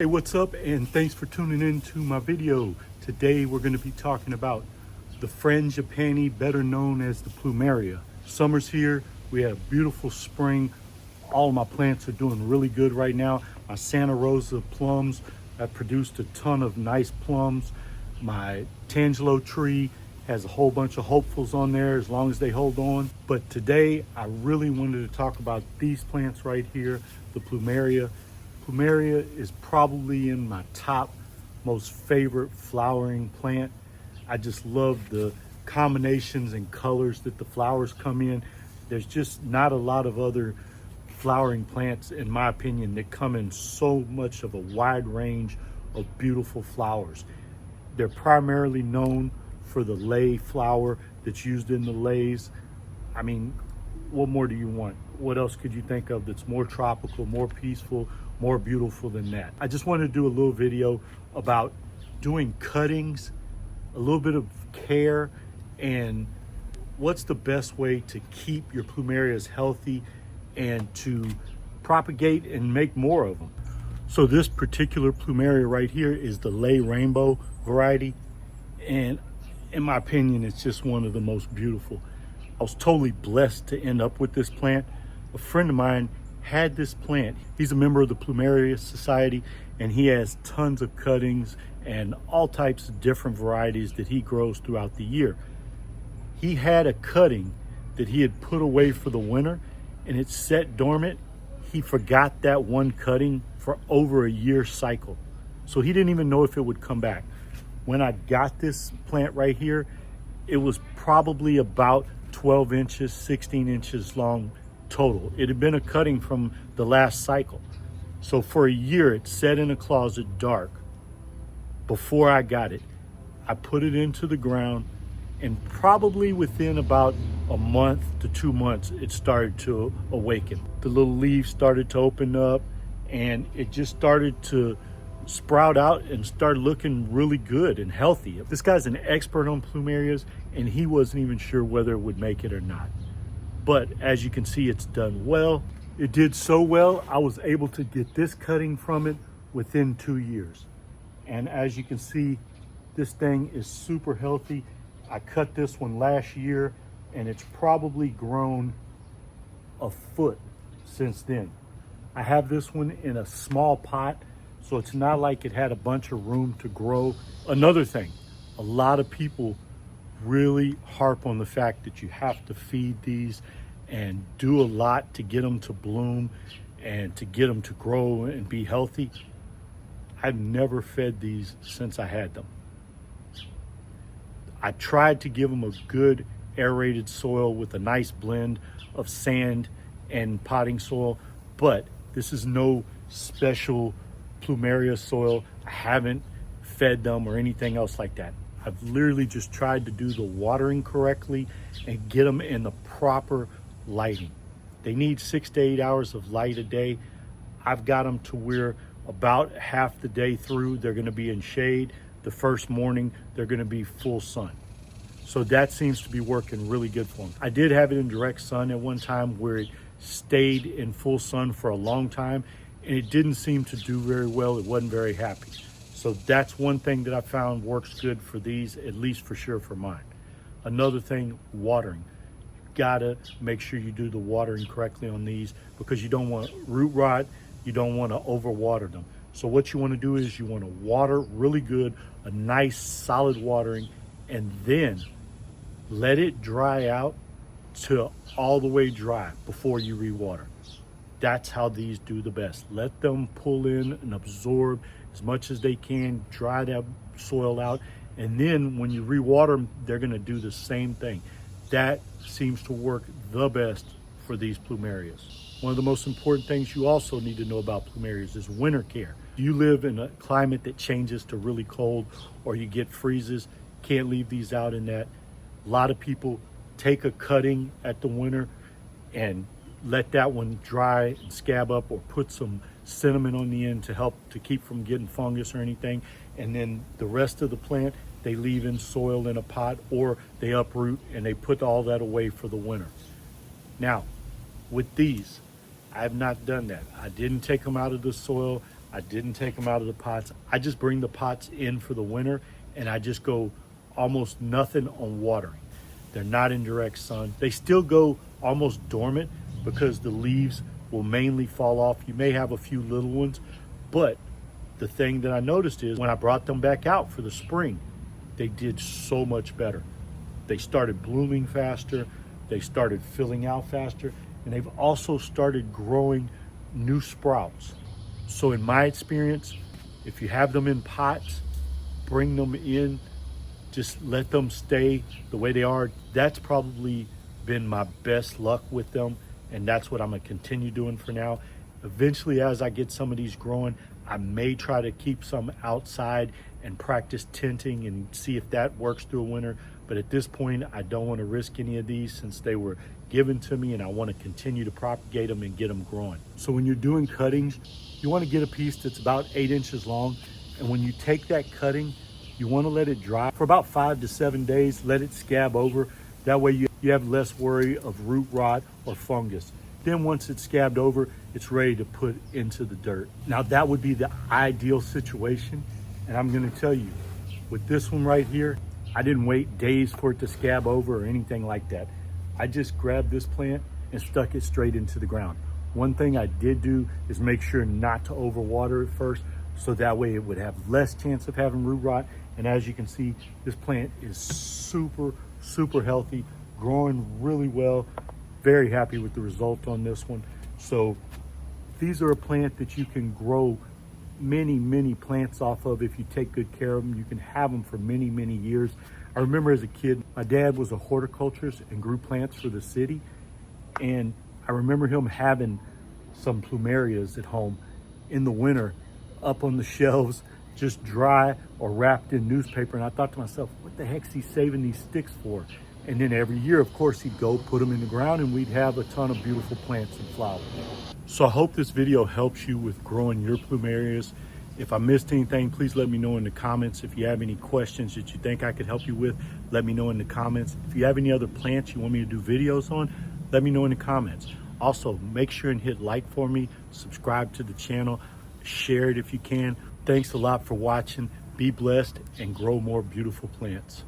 Hey, what's up? And thanks for tuning in to my video. Today we're going to be talking about the frangipani, better known as the Plumeria. Summer's here. We have beautiful spring. All of my plants are doing really good right now. My Santa Rosa plums have produced a ton of nice plums. My Tangelo tree has a whole bunch of hopefuls on there as long as they hold on. But today I really wanted to talk about these plants right here, the Plumeria. Plumeria is probably in my top most favorite flowering plant. I just love the combinations and colors that the flowers come in. There's just not a lot of other flowering plants, in my opinion, that come in so much of a wide range of beautiful flowers. They're primarily known for the lei flower that's used in the leis. I mean, what more do you want? What else could you think of that's more tropical, more peaceful, more beautiful than that? I just wanted to do a little video about doing cuttings, a little bit of care, and what's the best way to keep your plumerias healthy and to propagate and make more of them. So this particular plumeria right here is the lei rainbow variety, and in my opinion, it's just one of the most beautiful. I was totally blessed to end up with this plant. A friend of mine had this plant. He's a member of the Plumeria Society, and he has tons of cuttings and all types of different varieties that he grows throughout the year. He had a cutting that he had put away for the winter, and it sat dormant. He forgot that one cutting for over a year cycle. So he didn't even know if it would come back. When I got this plant right here, it was probably about 12 inches, 16 inches long total. It had been a cutting from the last cycle. So for a year, it sat in a closet dark. Before I got it, I put it into the ground, and probably within about a month to 2 months, it started to awaken. The little leaves started to open up, and it just started to sprout out and start looking really good and healthy. This guy's an expert on plumerias, and he wasn't even sure whether it would make it or not. But as you can see, it's done well. It did so well, I was able to get this cutting from it within 2 years. And as you can see, this thing is super healthy. I cut this one last year, and it's probably grown a foot since then. I have this one in a small pot, so it's not like it had a bunch of room to grow. Another thing, a lot of people really harp on the fact that you have to feed these and do a lot to get them to bloom and to get them to grow and be healthy. I've never fed these since I had them. I tried to give them a good aerated soil with a nice blend of sand and potting soil, but this is no special plumeria soil. I haven't fed them or anything else like that. I've literally just tried to do the watering correctly and get them in the proper lighting. They need 6 to 8 hours of light a day. I've got them to where about half the day through they're going to be in shade. The first morning they're going to be full sun. So that seems to be working really good for them. I did have it in direct sun at one time where it stayed in full sun for a long time, and it didn't seem to do very well. It wasn't very happy. So that's one thing that I found works good for these, at least for sure for mine. Another thing, watering. You gotta make sure you do the watering correctly on these, because you don't want root rot, you don't want to overwater them. So what you want to do is you want to water really good, a nice solid watering, and then let it dry out to all the way dry before you rewater. That's how these do the best. Let them pull in and absorb as much as they can, dry that soil out, and then when you rewater them, they're going to do the same thing. That seems to work the best for these plumerias. One of the most important things you also need to know about plumerias is winter care. If you live in a climate that changes to really cold, or you get freezes, can't leave these out in that. A lot of people take a cutting at the winter and let that one dry and scab up, or put some cinnamon on the end to help to keep from getting fungus or anything. And then the rest of the plant, they leave in soil in a pot, or they uproot and they put all that away for the winter. Now, with these, I have not done that. I didn't take them out of the soil. I didn't take them out of the pots. I just bring the pots in for the winter, and I just go almost nothing on watering. They're not in direct sun. They still go almost dormant because the leaves will mainly fall off. You may have a few little ones, but the thing that I noticed is when I brought them back out for the spring, they did so much better. They started blooming faster, they started filling out faster, and they've also started growing new sprouts. So in my experience, if you have them in pots, bring them in, just let them stay the way they are. That's probably been my best luck with them, and that's what I'm gonna continue doing for now. Eventually, as I get some of these growing, I may try to keep some outside and practice tinting and see if that works through a winter. But at this point, I don't want to risk any of these since they were given to me, and I want to continue to propagate them and get them growing. So when you're doing cuttings, you want to get a piece that's about 8 inches long. And when you take that cutting, you want to let it dry for about 5 to 7 days, let it scab over. That way you have less worry of root rot or fungus. Then once it's scabbed over, it's ready to put into the dirt. Now that would be the ideal situation. And I'm gonna tell you, with this one right here, I didn't wait days for it to scab over or anything like that. I just grabbed this plant and stuck it straight into the ground. One thing I did do is make sure not to overwater it first, so that way it would have less chance of having root rot. And as you can see, this plant is super, super healthy, growing really well. Very happy with the result on this one. So these are a plant that you can grow many plants off of if you take good care of them. You can have them for many years. I remember as a kid, my dad was a horticulturist and grew plants for the city. And I remember him having some plumerias at home in the winter up on the shelves, just dry or wrapped in newspaper. And I thought to myself, what the heck's he saving these sticks for? And then every year, of course, he'd go put them in the ground and we'd have a ton of beautiful plants and flowers. So I hope this video helps you with growing your plumerias. If I missed anything, please let me know in the comments. If you have any questions that you think I could help you with, let me know in the comments. If you have any other plants you want me to do videos on, let me know in the comments. Also, make sure and hit like for me, subscribe to the channel, share it if you can. Thanks a lot for watching. Be blessed and grow more beautiful plants.